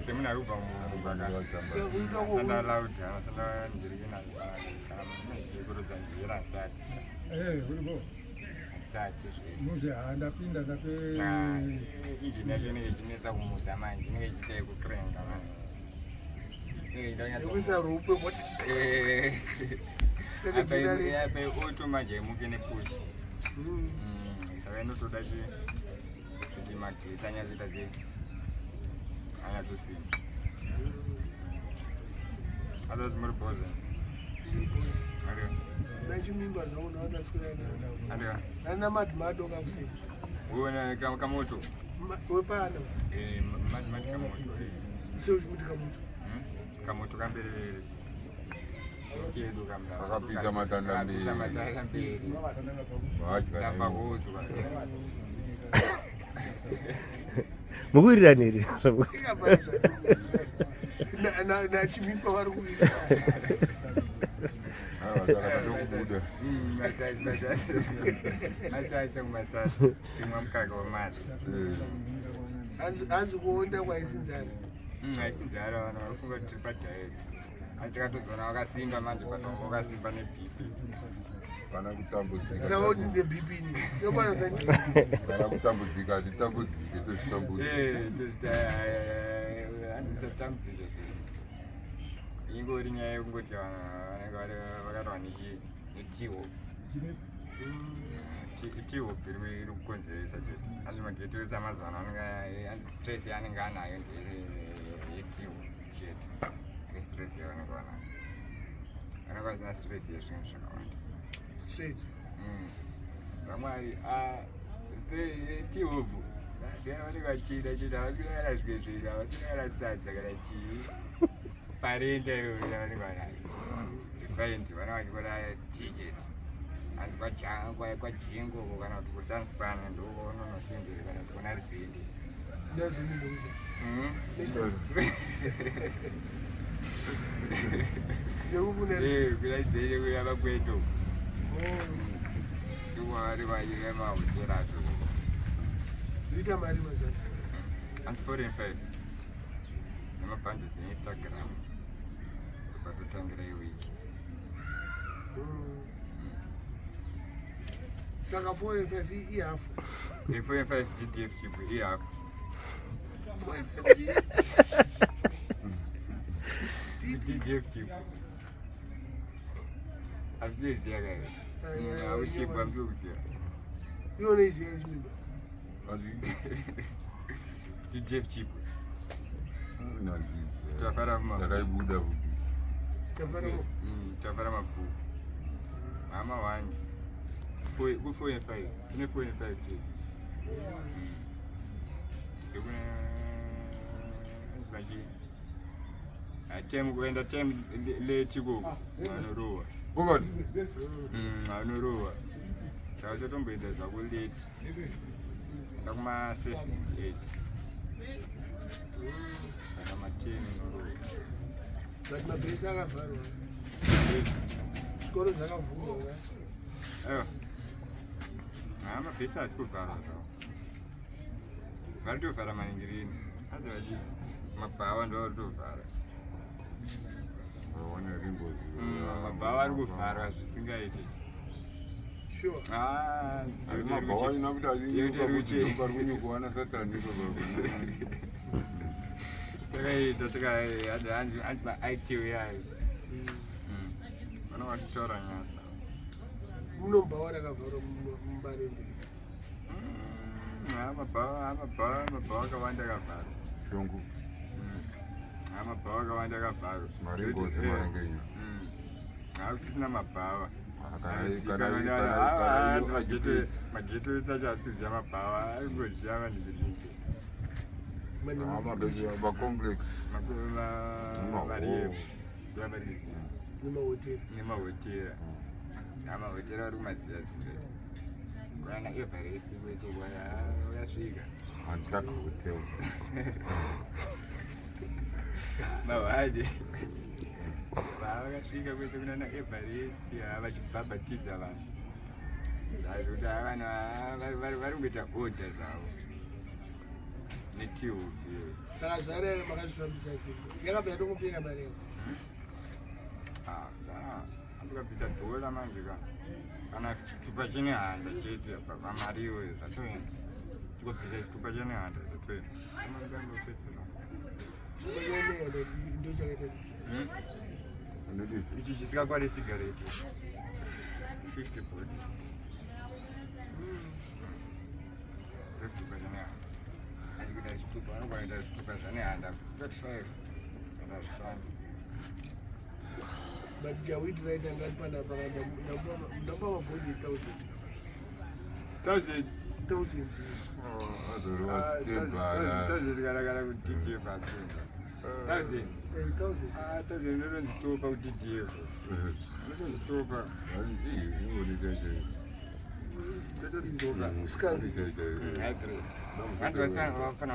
Seminaruba Sanda loud, Sanda Njirina, ndapinda ichinetsa kumudza manje inenge ichiita yekukrenga apa oto manje muke nepush saka inotoda kuti magetsi anyazoita sei anyatsosimba otherwise muri bhoza Chimimba naona Andika. Nana Mado kabisa. Uone kamoto. Wepana. Mad kamoto. Sio kuti kamoto. Kamoto kambere. Kiedu kamda. Akapisa matanda mbili. Akapisa matanda mbili. Kamba gozo. Mugwirira neri. Na Chimimba vari kuita. Hanzi kuonda kwaisinzara. Aisinzara vanhu vari kufunga kuti tiri padhaeti. Asi takatozoona wakasimba manje patombo wakasimba neBP. Kana kutambudzika. Taoti neBP ni. Yobana sanje. Kana kutambudzika titambudzike tozvitambudzika. Hanzi satambudzike. Ingori nyaya yekungoti vanenge vakatwa netiwo iri kukonzeresa chete asi mageto ese amazuva ano anenge stress yaanenge anayo ndeyetiwo chete stress yavanenge vanayo vanenge vasina stress yezvinhu zvakawanda vamwari tiwobvu vanenge vachida chete havasingana zvizvezviri havasingana sadza kana chii parenta vanenge vanayo refined vana vachikora ticket hanzi kwajingo kana kuti kusunspan ndoononosindiri kana kuti kuna risindi kulaidzere kuya vakweto ndikwavari vachiremahoterato Zita mari mazana. Hanzi 4.5 nemabhandles neInstagram patotangira iwiki. Saka 4.5 ihafu. 4.5 GTF chip ihafu. GTF chip. Amsiziya kayo. Awuchip amsiziya. Yona iziya Chimimba. GTF chip. Nazi. Tafara mama. Takaibuda bubu. Tafara mapu. Mama wani. 4.5. Ine 4.5 chip. Yokuna nzaki. Kuenda time late go. Anorowa. Ukati? Anorowa. Sasa tomboenda zvako late. Ndakuma 7 8. Kana mateni norowa. But mabhesi akavharwa. Zvikoro zvakavhurwa. Aiwa. Mabhesi asi kuvharwa zvawo. Vari tovhara maningirini. Asi vachi mabhawa ndo vari tovhara. Waona rimbo. Mabhawa ari kuvharwa zvisingaiti. Sure. Mabhawa inokuti ari kunyukuwana satani takaita hanzi maITO yayo vana vachitaura nyatsa Munombhawa rakavharwa Mbare. mabhawa akawanda akavharwa shungu mabhawa akawanda akavharwa maringozi marengenyo hakusisina mabhawa kana mageto tacho asi kuziva mabhawa ari kungoziva maninginingi macomplex mariyevu yavariziva Nemahotera. nemahotera amahotera ari kumaziva zingati kana everest kwete uyasvika Untitled Chapter. Mavadi vakasvika kwese kunana everest vachibhabhatidza vanhu kuti vanhu vari kungoita order zvavo netihuti. Saka zvarere makazvifambisa sei? Yakabva tongopera mari yako? andikabvisa dhola manje kana chitupa chine handa chete pamari iyoyo zvatoenda tikobvisa chitupa chine handa zvatoenda amangandopedzera Chitupa chine handa ndio chakaita ichi chisingakwari sigareti 50 bod chitupa chine handa andikuda chitupa vanokwanita zvitupa zvane handa 35 kana zvishanu. But we tried and got number of body 1,000. 1,000. Gara kuti DJ patunga. 1,000. 1,000 ndozitopa kuti DJ. Ndozitopa. Ndozitopa. Skandi. Vantu vasana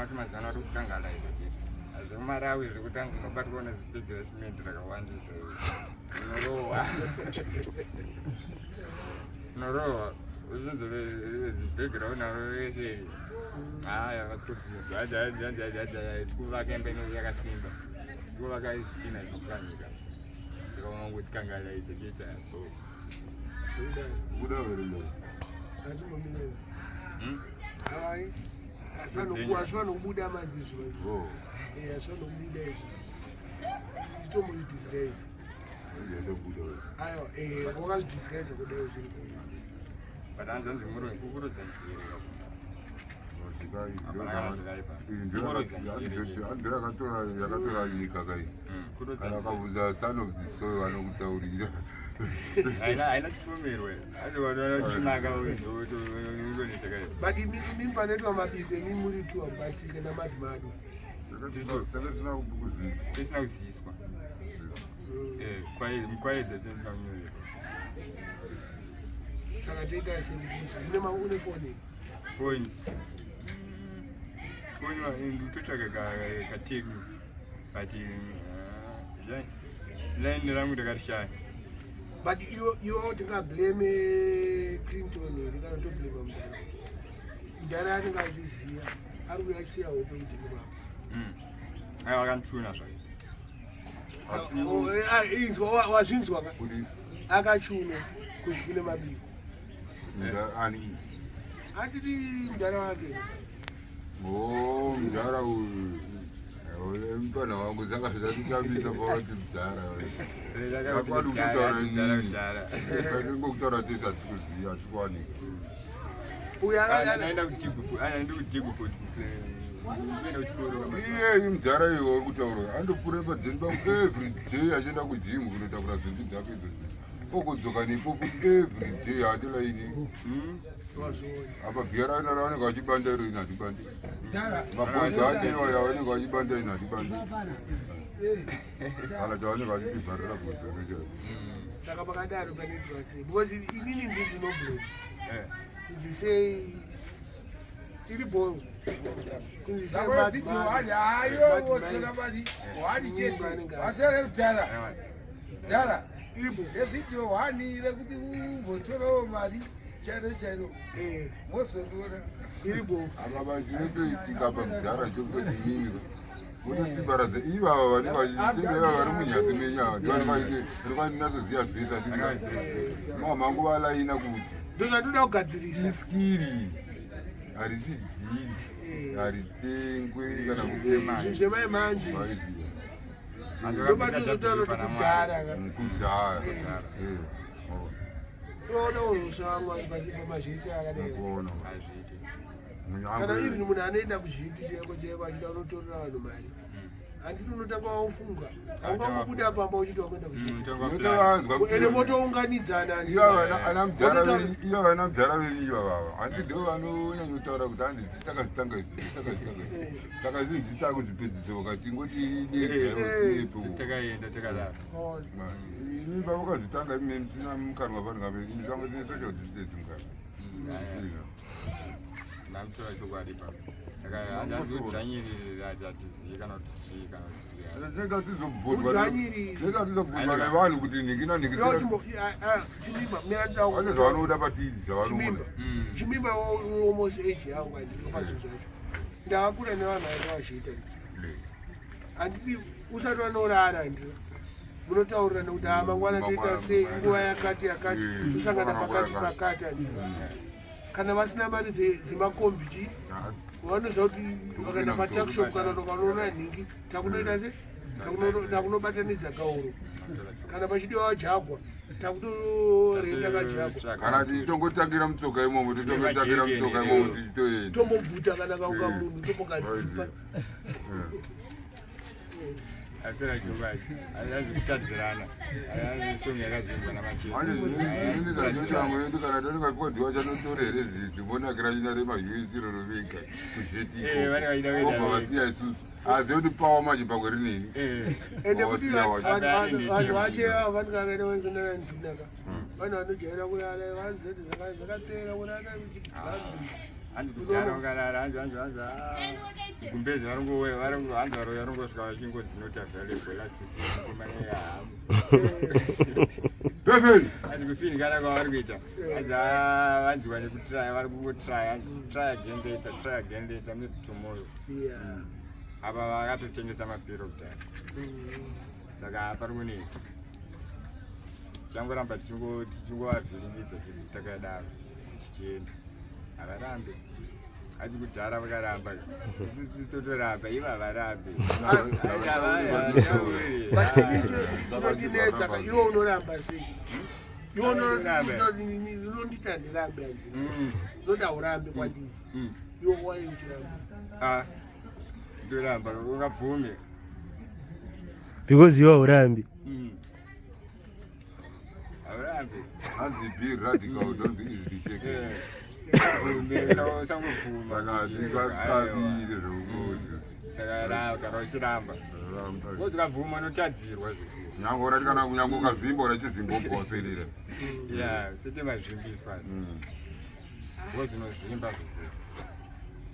kuti mazana ari kuskangala izvo. Azvomarawi zvekutanga unobatwa nezipigi resimende rakawandisa unorohwa uzvinzi zipigi raunaro rese haya vasikuti kuvaka imba inenge yakasimba kuvaka izvitina zvinopwanyika saka unongosikangala izvo kuita Kuda verimo. Achimomire. Hai. Ashwana kubuda manje zvino. Ashwana kubuda izvo. Chitomo disguise. Ndienda kuda. Aiwa, wakazvidisguise kudai zviri. But anzanzi muro kukurodza njiri. Yakatora nyika kai. Kana kabuza son of the soil vanokutaurira. Haina chipomerwe. Asi vanochinaka ungoneteka. But imimba netwa mabiko emimuri tu abatike namadimado. Takasina kubukuzvi. Tisina kuziswa. Kwaedza tisina kunyorerwa. Saka toita sei une foni? Foni. Foni ndotsvaga kategu. But line rangu ndakarishaya. But you tinga blame Clinton kana to blame Mbare. Mbare atinga zviziya ari kuyachira hope ndikuma. Aiwa akantuna zvake. Inzwa wazvinzwa ka? Akachuna kuzvikune mabiko. Ani. Atiti Mbare wake. Mjara uyu. Mtwana wangu zakasvika tichambisa pavati mjara. Akwadi kutaura nyinyi. Ngokutaura tisati kuziya chikwani. Uya anaenda kutigu futi. Iye mjara iwo uri kutaura. Andopuremba dzimba every day achienda kujimu kunotakura zvinhu dzake izvozvi. Okodzoka nepopo every day hatila ini. Apa bhiera ina ravanenge vachibanda iro ina dibandi. Mabonzi achewa yavanenge vachibanda ina dibandi. Kana chavanenge vachibharira bhozi. Saka pakadaro panoitwa sei? Because inini ndinoblame. Kunzi sei tiri bhoro. Kunzi sei video wali hayo wotora mali wali chete. Wasere mtara. Dara. Iribo. Video wani ile kuti ubotora mali. Chero. Mosondora. Iribo. Akabanjirese tikapa mjara chokoti mimi. Unosibaradza ivava vanenge vachitengera vari munyasi menyava ndivanenge nazoziya zvese mangu valaina kuti ndozvatoda kugadzirisa iskiri harisijiri haritengwe kana kuti zvemai manje ndobatozotaura kudhara unoona urusha wamwari pasi pamazviti akadai kana iri munhu anoenda kuzviti cheko achida unotorera vanhu mari handiti unotanga waufunga haungangobuda pamba uchiti wakuenda kuzviti ende motounganidzana iyo vana mudhara veniva vava handi ndo vanonyanyotaura kuti handi takazvitanga izvi saka zvinzita kuzvipedziso vakati ngoti ideepo takaenda takadaro ini pavakazvitanga ime musina mukanwa vanhu ngabe ini zvanga zvine social distance mukana namutora chokwadi pa Saka andazodzvanyirira atizivi kana kuti chii kana kuti chii. Tinenge tizobvunzwa nevanhu kuti nhikina nhikisira. Chimimba miranda vane zvavanoda patiri zvavanoda. Chimimba almost age yangu andikapazvinhu zvacho. Ndakakura nevanhu vainga vachiita handiti usati vanourara ndiro munotaurira nekuti mangwana toita sei nguva yakati kusangana pakati handiro kana vasina mari dzemakombi vanoziva kuti vakaenda patakshop kana vanoona nhingi takunoita se takunobatanidza kauro kana pachidiwa jagwa takutorenda kajagwa kana titongotakira mutsoka imomo titongotakira mutsoka imomo tichitoenda tombobvuta kana kaunga munhu tombokadzipa apera chuvachi hazi kutadzirana hazi somi yakazingwa namacheo ndizanyotamwedu kana toningakodiwa chanotore here zimbonakira china remahusiro rovega kuzvetikoobva vasiya isusu asi kuti pawa manje pamwe rinini ende kuti vanhu vacheava vatikakaita vaisonana ndunaka vanhu vanojaira kuyala vazoti zvakapera kurana hanzi kudhara ungarara hanzi gumbezi hanzi varoya varongosvika vachingoti dzinoti avhailebwelasisikomanayahamu hanzi kufinikana kwavari kuita hanzi vanziwa nekutraya vari kungotraya hanzi try again later maybe tomorrow apa vakatotengesa mapiro kudhara saka pari kunetsa tichangoramba tichingovavhiringidza kuti takadaro tichienda havarambe hazi kudhara vakaramba isisi titotoramba ivo havarambe chinotinetsa iwo unoramba sei unondita ndirambe handii unoda urambe kwandii iwo wai uchiramba ndoramba ungabvume because iwo haurambi haurambe hanzi be radical don't be easy to take sangobvuma saka uchiramba ukabvuma notadzirwa nyange urati kana kunyange ukavhimba urachizvimbobhoserera ya sete mazvimbiswa vozinozvimba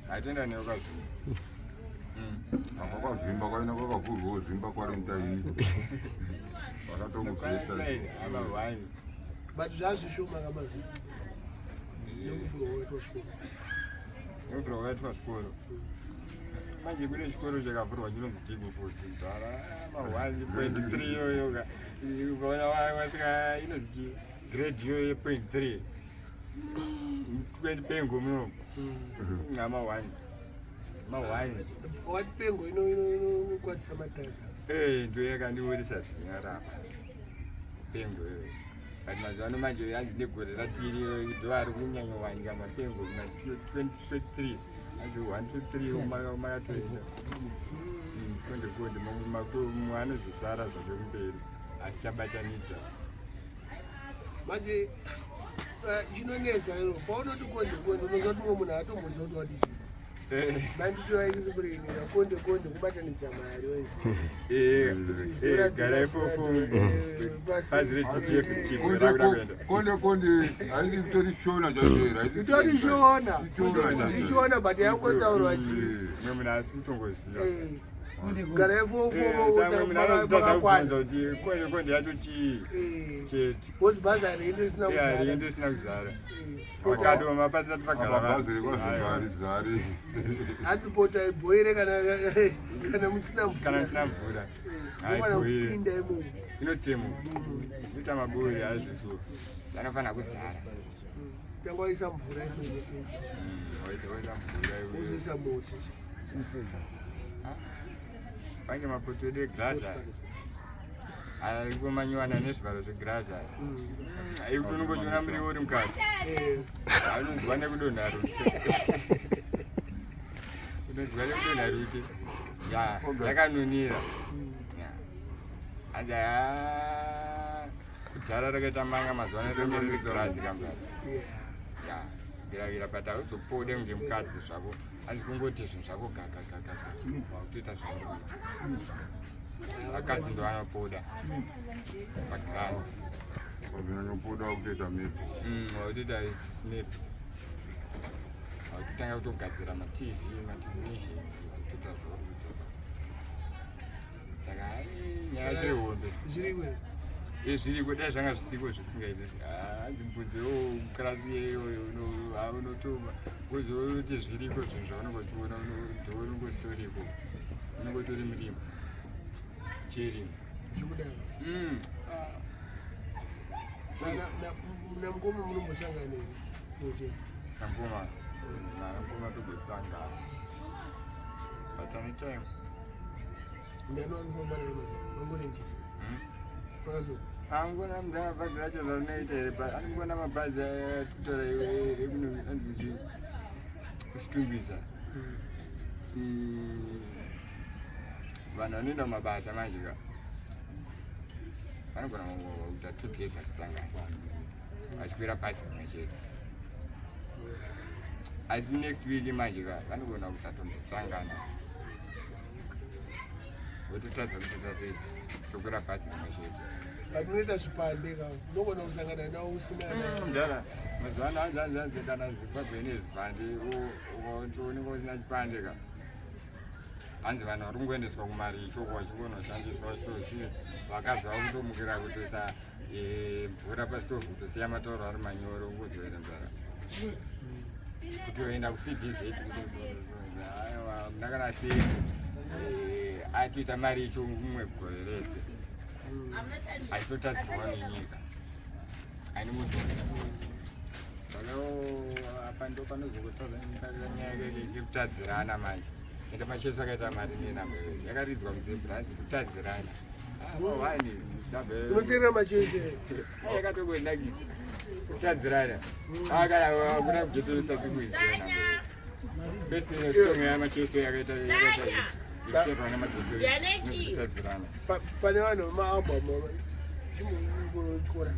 hatenda neukazvimba apa kwavhimba kwaina kwakavhurwawo zvimba kwarentaini vakatomugeta amahwani but zvazvishoma kamazvimba nekuvhurwa kwaitwa zvikoro manje kune chikoro chakavhurwa chinonzi tigu futi kutara mahwani 0.3 iyoyo ukaona wasvika inonzi grade iyoyo ye 0.3 pengo muno namahwani wati pengo inokwadzisa matanda ndo yakandiurisa zina rapa pengo iyoyo but mazuvano manje yanzi negore ratiri dovari kunyanyowanika mapengo ma2023 anzi 123 makatoita kondekonde mamwe anozvisara zvachekumberi asi chabatanidza manje chinonetsa iro paunoti kondekonde unoziva kuti mumwe munhu atomboziva kuti wati banditoaikisiburini konde kubatanidza mari wese gara ifofo bazi konde haisi kutori shona itori shona but yangotaurwa chii mwe munhu asi kutongoziva gara ifofo kuti konde yacho chii chete kozi bhazi hariendo isina kuzara wakadoma pasati pagaraazari hanzi Poto Haibhoire kana musina mvura haibhoirepinda imomo inotsemwa inoita maburi azvisuo anofanira kuzara tanga waisa mvura uzoisa moto pange mapoto edu egrasa aingomanyiwana nezvivaro zvegirasa aikuti unongochiona muriwo uri mukati anonzwa nekudonha rute unonzwa nekudonha rute yakanonira hanzi kudhara rakaita manga mazuva anoremere regirasi kambari viravira but hauzopode kunge mukadzi zvako hanzi kungoti zvinhu zvako gagagagaga wakutoita zvauri kuita vakadzi ndo vanopoda pagirasi vinonyopoda wakutoita mepo wakutoita snape kutanga kutogadzira matizi matinishe saka nyaya zvehombe zviripo dai zvanga zvisiko zvisingaiti hanzi mbudzewo klasi yeyoyo unotoma wozoti zviriko zvinhu zvaunongochiona ndounongositoriko unongotori murima chirimo namukoma munombosangana kuti namukoma togosangana but any time Mangurenje angona munhu amabhazi acho zvaunoita here anongona mabhazi atutora anzi kuchitumbisa vanhu vanoenda mumabasa manje ka vanogona kuita 2 days achisangana vachikwira pasi rimwe chete asi next week manje ka vanogona kusatombosangana vototadza kuti tasei tokwira pasi rimwe chete vanoita zvipande ka unogona kusangana nawo usina mudhara mazuva ano hanzi kana Zimbabwe ine zvipande ukaoneka usina chipande ka hanzi vanhu vari kungoendeswa kumari ishoko vachingonoshandiswa vachitozive vakazava kutomukira kutoisa mvura pasitovu kutosiya matauro ari manyoro ungozoenda mudhara kuti oenda kuCBZ aiwa muna kana sei atoita mari icho umwe gore rese aisotadzirwa nenyika aine muzoni saka apa ndo panozongotadzanyaya yekutadzirana manje ende macheso akaita mari nenambo yakaridzwa muzebranzi kutadzirana wani unoteerera macheso yakatogonakidza kutadzirana akana kuna kujetoresa zimwezirana fesitorongo yamacheso yakaita ichirwa nemadhokutadzirana pane vanhu vamaalbum chimuchikora